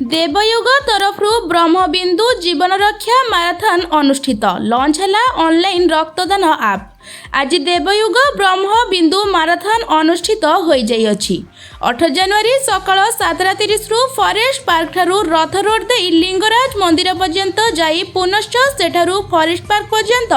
देवयुग तरफरु ब्रह्मबिंदु जीवन रक्षा marathon अनुष्ठित launch है online रक्तदान आप। आज देवयुग ब्रह्मबिंदु माराथन अनुष्ठित हो जाइए। 8 जनवरी सकाळ 7:30 रु फॉरेस्ट पार्क ठारू रथ रोड दे लिंगराज मंदिर पर्यंत जाई पुनश्च सेठारू फॉरेस्ट पार्क पर्यंत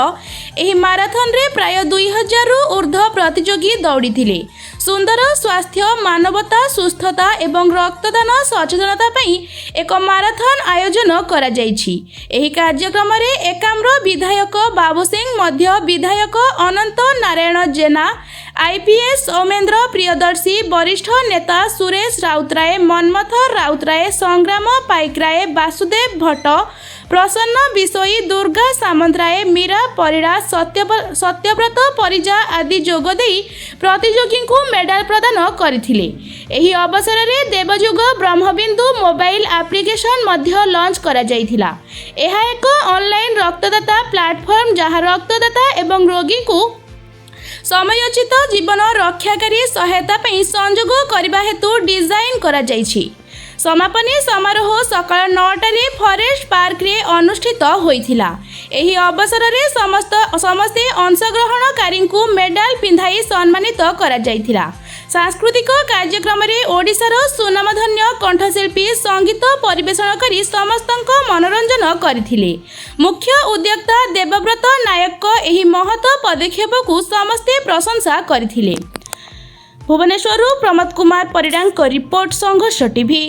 एही माराथन रे प्राय 2000 रु ऊर्ध्व प्रतियोगी दौड़ी। सुंदर स्वास्थ्य मानवता सुस्थता एवं रक्तदान सचेतनता पई एक माराथन आयोजन करा जाइछि। एही कार्यक्रम रे एकाम्र विधायक बाबू सिंह मध्य विधायक अनंत नारायण जेना आईपीएस सौमेन्द्र प्रियदर्शी वरिष्ठ नेता सुरेश राउतराय मनमथ राउतराय संग्राम पाइकराय वासुदेव भट्ट प्रसन्न बिशोई दुर्गा सामंतराय मीरा परिड़ा सत्यव्रत परिजा आदि जोगदेई प्रतियोगी को मेडाल प्रदान करथिले। एही अवसर में देवयुग ब्रह्मबिंदु मोबाइल एप्लिकेशन मध्य लॉन्च करा जाइथिला। एहा एक ऑनलाइन रक्तदाता प्लेटफॉर्म जहाँ रक्तदाता एवं रोगी को समयोचित जीवन रक्षाकारी सहायता पई संयोग करबा हेतु डिजाइन करा जाइछि। समापनी समारोह सकाळ 9टारे फॉरेस्ट पार्क रे अनुष्ठित होइथिला। एही अवसर रे समस्ते अंशग्रहणकारी को मेडाल पिंधाई सम्मानित करा जाइथिला। सांस्कृतिक कार्यक्रम रे ओडिशार सुनामधन्य कंठशिल्पी संगीत परिवेषण करी समस्तक मनोरंजन करथिले। मुख्य उद्योक्ता देवव्रत नायक एही महत पदक्षेप को समस्ते प्रशंसा करथिले। भुवनेश्वर प्रमोद कुमार परिडांग रिपोर्ट संघर्ष टीवी।